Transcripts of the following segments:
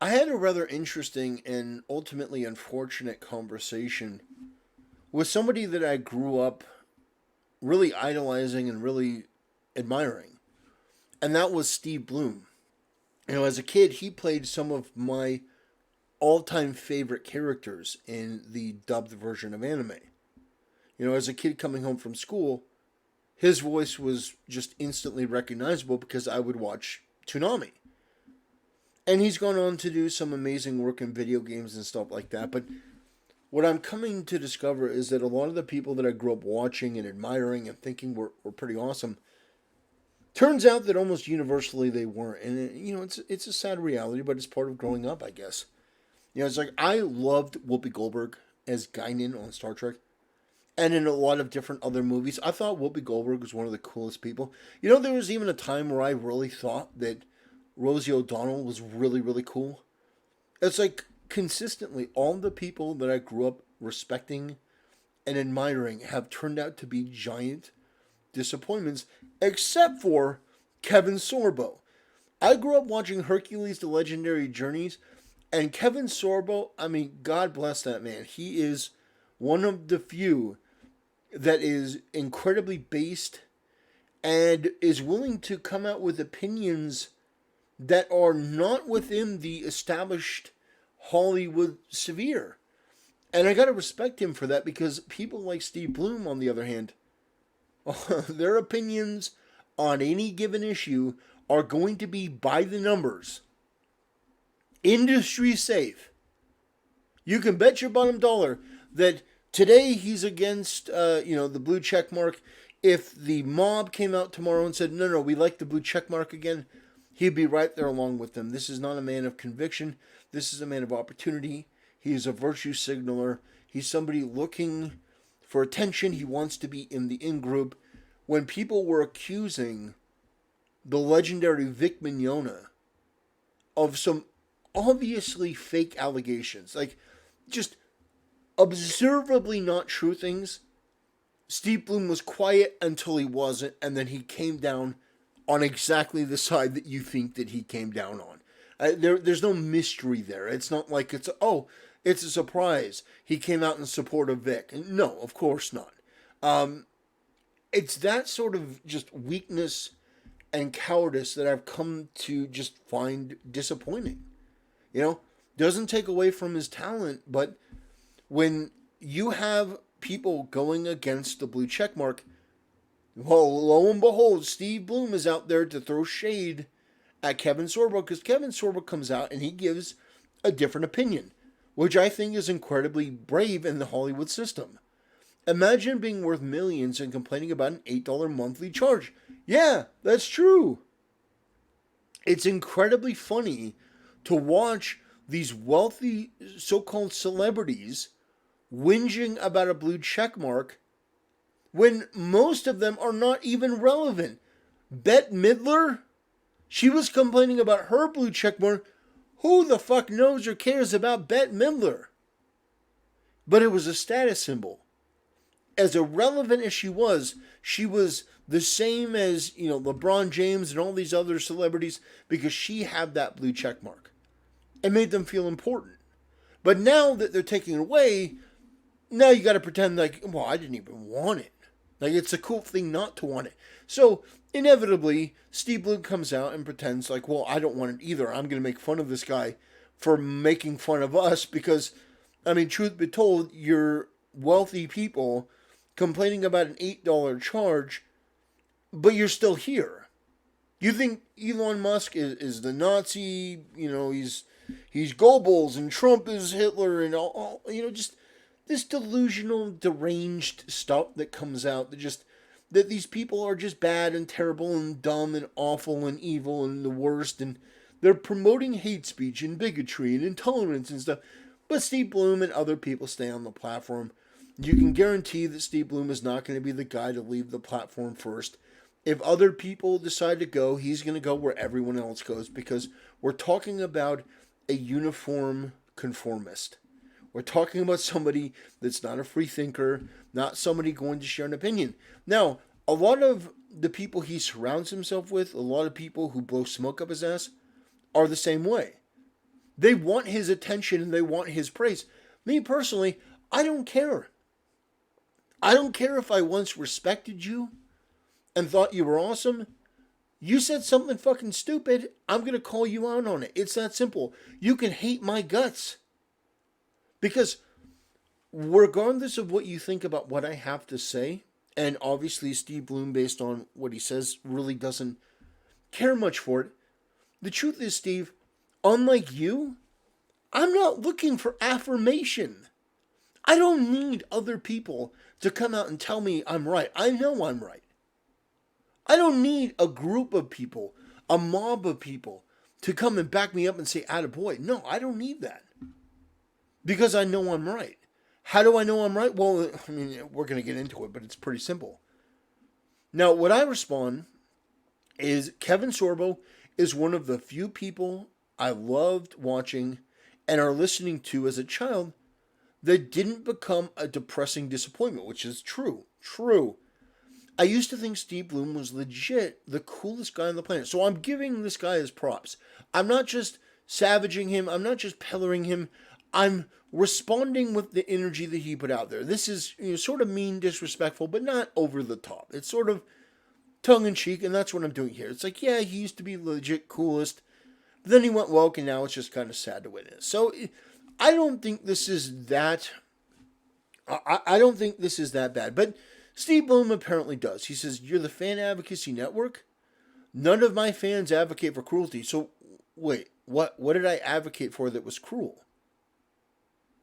I had a rather interesting and ultimately unfortunate conversation with somebody that I grew up really idolizing and really admiring, and that was Steve Blum. As a kid, he played some of my all-time favorite characters in the dubbed version of anime. As a kid coming home from school, his voice was just instantly recognizable because I would watch Toonami. And he's gone on to do some amazing work in video games and stuff like that. But what I'm coming to discover is that a lot of the people that I grew up watching and admiring and thinking were pretty awesome, turns out that almost universally they weren't. And, it's a sad reality, but it's part of growing up, I guess. It's like I loved Whoopi Goldberg as Guinan on Star Trek. And in a lot of different other movies, I thought Whoopi Goldberg was one of the coolest people. There was even a time where I really thought that Rosie O'Donnell was really, really cool. It's like consistently, all the people that I grew up respecting and admiring have turned out to be giant disappointments, except for Kevin Sorbo. I grew up watching Hercules: The Legendary Journeys, and Kevin Sorbo, I mean, God bless that man. He is one of the few that is incredibly based and is willing to come out with opinions that are not within the established Hollywood sphere. And I gotta respect him for that because people like Steve Blum, on the other hand, their opinions on any given issue are going to be by the numbers. Industry safe. You can bet your bottom dollar that today he's against, the blue check mark. If the mob came out tomorrow and said, no, we like the blue check mark again, he'd be right there along with them. This is not a man of conviction. This is a man of opportunity. He is a virtue signaler. He's somebody looking for attention. He wants to be in the in-group. When people were accusing the legendary Vic Mignogna of some obviously fake allegations, like just observably not true things, Steve Blum was quiet until he wasn't, and then he came down on exactly the side that you think that he came down on. There's no mystery there. It's not like it's a surprise. He came out in support of Vic. No, of course not. It's that sort of just weakness and cowardice that I've come to just find disappointing. Doesn't take away from his talent, but when you have people going against the blue checkmark, well, lo and behold, Steve Blum is out there to throw shade at Kevin Sorbo because Kevin Sorbo comes out and he gives a different opinion, which I think is incredibly brave in the Hollywood system. Imagine being worth millions and complaining about an $8 monthly charge. Yeah, that's true. It's incredibly funny to watch these wealthy so-called celebrities whinging about a blue check mark when most of them are not even relevant. Bette Midler, she was complaining about her blue check mark. Who the fuck knows or cares about Bette Midler? But it was a status symbol. As irrelevant as she was the same as, LeBron James and all these other celebrities because she had that blue check mark. It made them feel important. But now that they're taking it away, now you got to pretend like, well, I didn't even want it. Like, it's a cool thing not to want it. So, inevitably, Steve Blum comes out and pretends like, well, I don't want it either. I'm going to make fun of this guy for making fun of us because, truth be told, you're wealthy people complaining about an $8 charge, but you're still here. You think Elon Musk is the Nazi, he's Goebbels and Trump is Hitler and all just this delusional, deranged stuff that comes out that these people are just bad and terrible and dumb and awful and evil and the worst, and they're promoting hate speech and bigotry and intolerance and stuff. But Steve Blum and other people stay on the platform. You can guarantee that Steve Blum is not going to be the guy to leave the platform first. If other people decide to go, he's going to go where everyone else goes because we're talking about a uniform conformist. We're talking about somebody that's not a free thinker, not somebody going to share an opinion. Now, a lot of the people he surrounds himself with, a lot of people who blow smoke up his ass, are the same way. They want his attention and they want his praise. Me personally, I don't care. I don't care if I once respected you and thought you were awesome. You said something fucking stupid, I'm going to call you out on it. It's that simple. You can hate my guts. Because regardless of what you think about what I have to say, and obviously Steve Blum, based on what he says, really doesn't care much for it. The truth is, Steve, unlike you, I'm not looking for affirmation. I don't need other people to come out and tell me I'm right. I know I'm right. I don't need a group of people, a mob of people, to come and back me up and say, attaboy. No, I don't need that. Because I know I'm right. How do I know I'm right? Well, I mean, we're going to get into it, but it's pretty simple. Now, what I respond is Kevin Sorbo is one of the few people I loved watching and are listening to as a child that didn't become a depressing disappointment, which is true. True. I used to think Steve Blum was legit the coolest guy on the planet. So I'm giving this guy his props. I'm not just savaging him. I'm not just pellaring him. I'm responding with the energy that he put out there. This is sort of mean, disrespectful, but not over the top. It's sort of tongue-in-cheek, and that's what I'm doing here. It's like, yeah, he used to be legit coolest. But then he went woke, and now it's just kind of sad to witness. So I don't think this is that... I don't think this is that bad. But Steve Blum apparently does. He says, you're the fan advocacy network? None of my fans advocate for cruelty. So, wait, what did I advocate for that was cruel?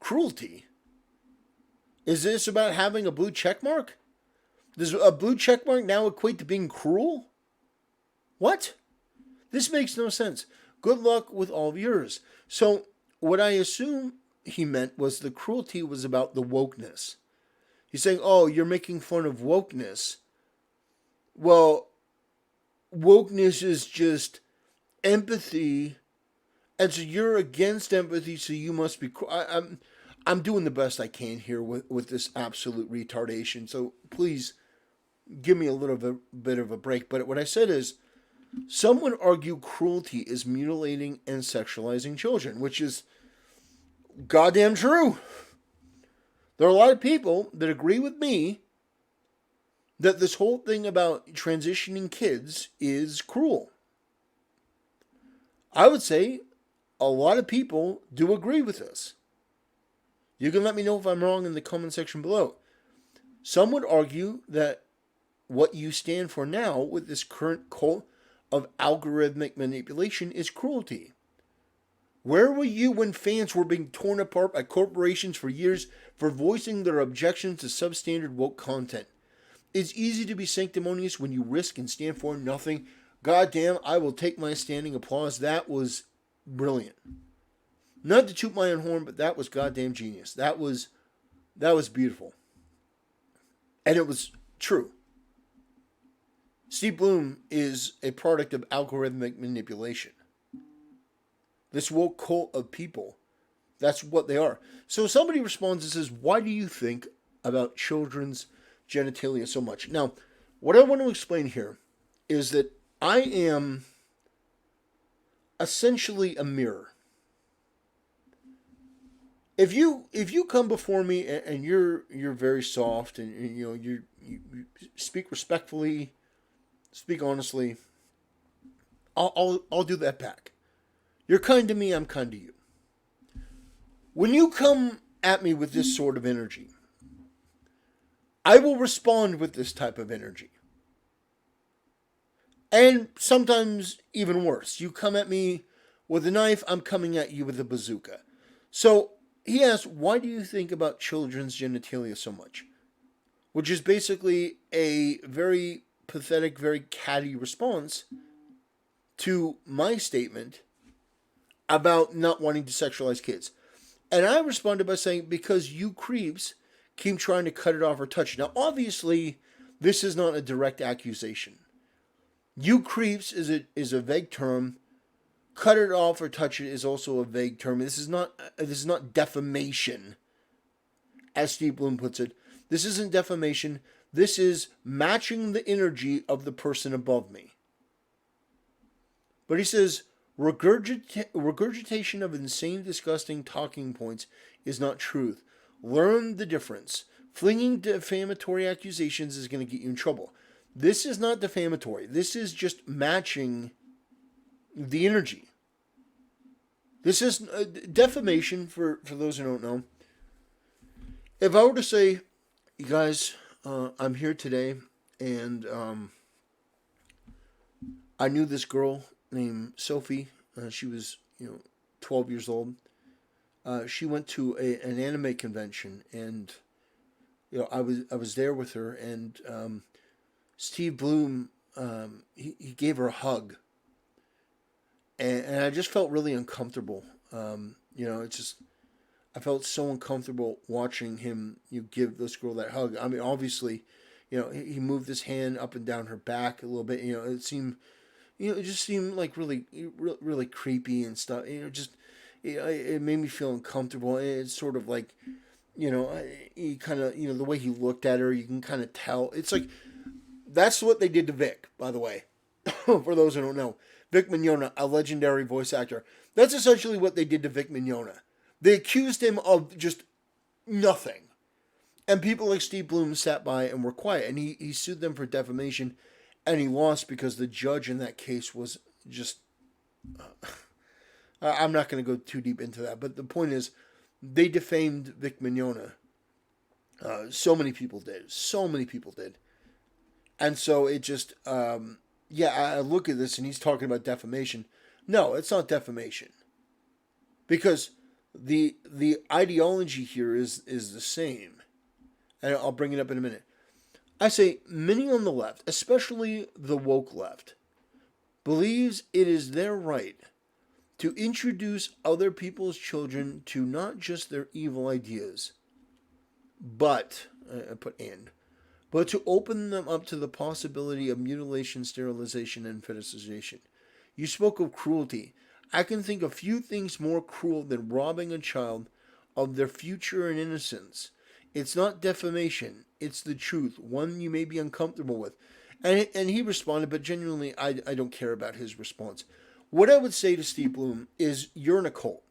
Cruelty? Is this about having a blue checkmark? Does a blue checkmark now equate to being cruel? What? This makes no sense. Good luck with all of yours. So, what I assume he meant was the cruelty was about the wokeness. He's saying, oh, you're making fun of wokeness. Well, wokeness is just empathy, and so you're against empathy, so you must be... I'm doing the best I can here with this absolute retardation, so please give me a little bit of a break. But what I said is, some would argue cruelty is mutilating and sexualizing children, which is goddamn true. There are a lot of people that agree with me that this whole thing about transitioning kids is cruel. I would say a lot of people do agree with this. You can let me know if I'm wrong in the comment section below. Some would argue that what you stand for now with this current cult of algorithmic manipulation is cruelty. Where were you when fans were being torn apart by corporations for years for voicing their objections to substandard woke content? It's easy to be sanctimonious when you risk and stand for nothing. Goddamn, I will take my standing applause. That was brilliant. Not to toot my own horn, but that was goddamn genius. That was beautiful. And it was true. Steve Blum is a product of algorithmic manipulation. This woke cult of people, that's what they are. So somebody responds and says, why do you think about children's genitalia so much? Now, what I want to explain here is that I am essentially a mirror. If you come before me and you're very soft and you speak respectfully, speak honestly, I'll do that back. You're kind to me, I'm kind to you. When you come at me with this sort of energy, I will respond with this type of energy. And sometimes even worse. You come at me with a knife, I'm coming at you with a bazooka. So he asked, why do you think about children's genitalia so much? Which is basically a very pathetic, very catty response to my statement about not wanting to sexualize kids. And I responded by saying, because you creeps keep trying to cut it off or touch it. Now, obviously, this is not a direct accusation. You creeps is a vague term. Cut it off or touch it is also a vague term. This is not defamation, as Steve Blum puts it. This isn't defamation. This is matching the energy of the person above me. But he says, Regurgitation of insane, disgusting talking points is not truth. Learn the difference. Flinging defamatory accusations is going to get you in trouble. This is not defamatory. This is just matching the energy. This is defamation, for those who don't know. If I were to say, you guys, I'm here today, and I knew this girl named Sophie. She was, 12 years old. She went to an anime convention, and I was there with her, and Steve Blum, he gave her a hug, and I just felt really uncomfortable. It's just, I felt so uncomfortable watching him give this girl that hug. I mean, obviously, he moved his hand up and down her back a little bit. It seemed, it just seemed like really, really creepy and stuff. It made me feel uncomfortable. It's sort of like, he kind of, the way he looked at her, you can kind of tell. It's like, that's what they did to Vic, by the way. For those who don't know, Vic Mignogna, a legendary voice actor. That's essentially what they did to Vic Mignogna. They accused him of just nothing. And people like Steve Blum sat by and were quiet. And he sued them for defamation. And he lost because the judge in that case was just... I'm not going to go too deep into that. But the point is, they defamed Vic Mignogna. So many people did. So many people did. And so it just... I look at this and he's talking about defamation. No, it's not defamation. Because the ideology here is the same. And I'll bring it up in a minute. I say many on the left, especially the woke left, believes it is their right to introduce other people's children to not just their evil ideas, but, but to open them up to the possibility of mutilation, sterilization, and fetishization. You spoke of cruelty. I can think of few things more cruel than robbing a child of their future and innocence. It's not defamation. It's the truth, one you may be uncomfortable with. And he responded, but genuinely, I don't care about his response. What I would say to Steve Blum is, you're in a cult.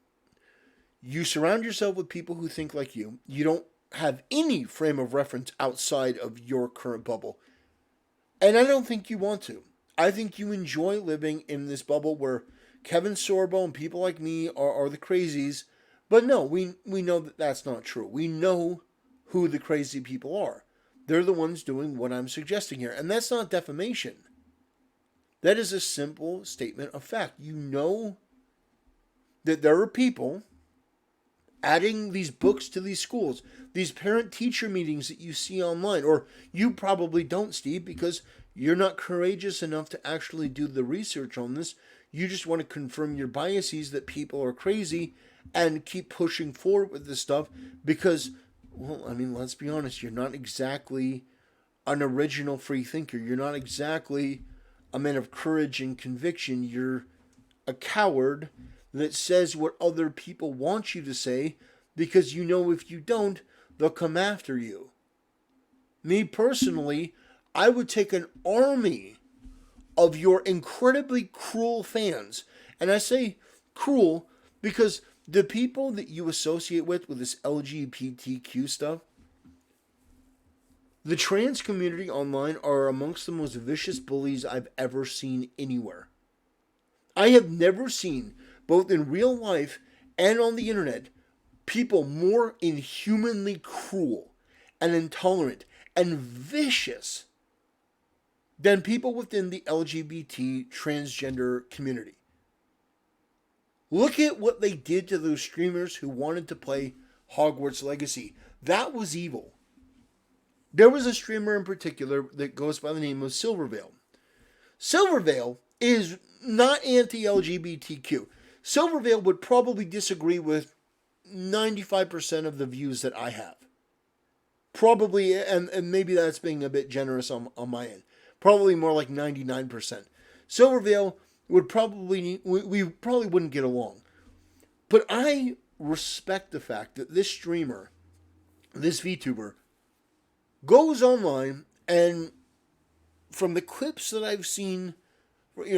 You surround yourself with people who think like you. You don't have any frame of reference outside of your current bubble. And I don't think you want to. I think you enjoy living in this bubble where Kevin Sorbo and people like me are the crazies. But no, we know that that's not true. We know who the crazy people are. They're the ones doing what I'm suggesting here. And that's not defamation. That is a simple statement of fact. You know that there are people adding these books to these schools, these parent-teacher meetings that you see online, or you probably don't, Steve, because you're not courageous enough to actually do the research on this. You just want to confirm your biases that people are crazy and keep pushing forward with this stuff because, well, I mean, let's be honest, you're not exactly an original free thinker. You're not exactly a man of courage and conviction. You're a coward that says what other people want you to say because you know if you don't, they'll come after you. Me personally, I would take an army of your incredibly cruel fans. And I say cruel because the people that you associate with this LGBTQ stuff, the trans community online are amongst the most vicious bullies I've ever seen anywhere. I have never seen, both in real life and on the internet, people more inhumanly cruel and intolerant and vicious than people within the LGBT transgender community. Look at what they did to those streamers who wanted to play Hogwarts Legacy. That was evil. There was a streamer in particular that goes by the name of Silverville. Silverville is not anti-LGBTQ. Silverville would probably disagree with 95% of the views that I have. Probably, and maybe that's being a bit generous on my end. Probably more like 99%. Silverville would probably, we probably wouldn't get along. But I respect the fact that this streamer, this VTuber, goes online and from the clips that I've seen,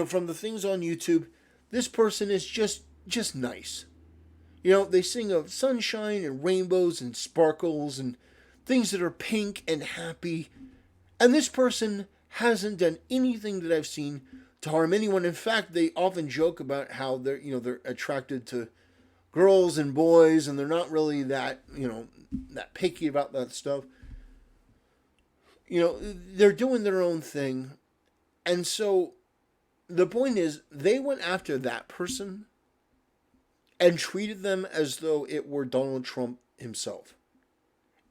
from the things on YouTube, This person is just nice. You know, they sing of sunshine and rainbows and sparkles and things that are pink and happy. And this person hasn't done anything that I've seen to harm anyone. In fact, they often joke about how they're attracted to girls and boys, and they're not really that picky about that stuff. They're doing their own thing. And so the point is, they went after that person and treated them as though it were Donald Trump himself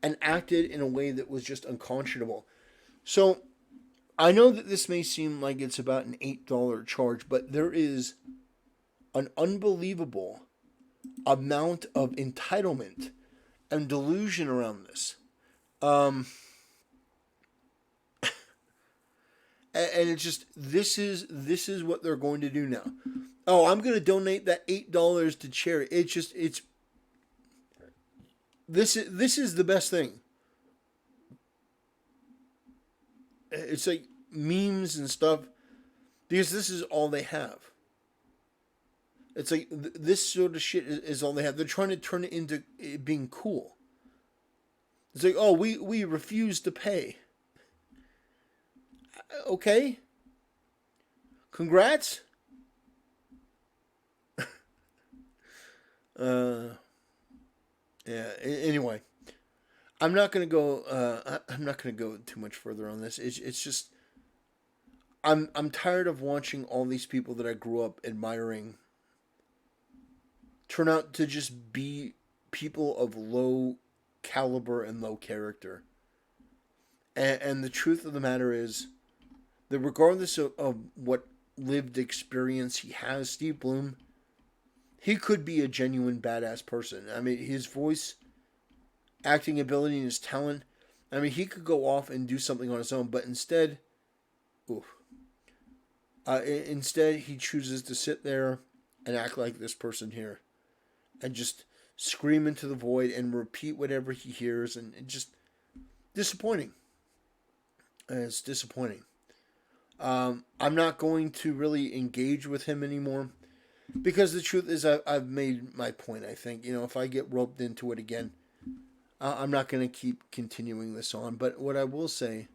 and acted in a way that was just unconscionable. So I know that this may seem like it's about an $8 charge, but there is an unbelievable amount of entitlement and delusion around this. Um, and it's just this is what they're going to do now. Oh, I'm going to donate that $8 to charity. It's this is the best thing. It's like memes and stuff because this is all they have. It's like this sort of shit is all they have. They're trying to turn it into it being cool. It's like, oh, we refuse to pay. Okay. Congrats. Yeah. Anyway, I'm not gonna go. I'm not gonna go too much further on this. It's just I'm tired of watching all these people that I grew up admiring turn out to just be people of low caliber and low character. And the truth of the matter is that regardless of what lived experience he has, Steve Blum, he could be a genuine badass person. I mean, his voice, acting ability, and his talent. I mean, he could go off and do something on his own, but oof, instead he chooses to sit there and act like this person here, and just scream into the void and repeat whatever he hears, and just disappointing. It's disappointing. I'm not going to really engage with him anymore because the truth is I've made my point. I think if I get roped into it again, I'm not going to keep continuing this on. But what I will say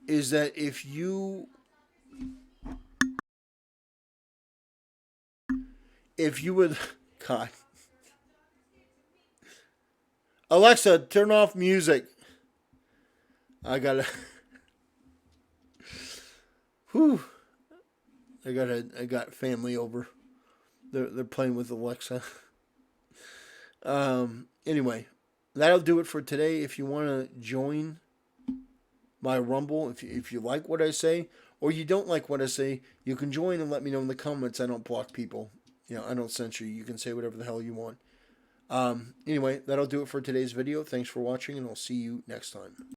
is that if you would God, Alexa, turn off music. I gotta. Whew. I got family over. They're playing with Alexa. Anyway, that'll do it for today. If you want to join my Rumble, if you like what I say or you don't like what I say, you can join and let me know in the comments. I don't block people. I don't censor you. You can say whatever the hell you want. Anyway, that'll do it for today's video. Thanks for watching, and I'll see you next time.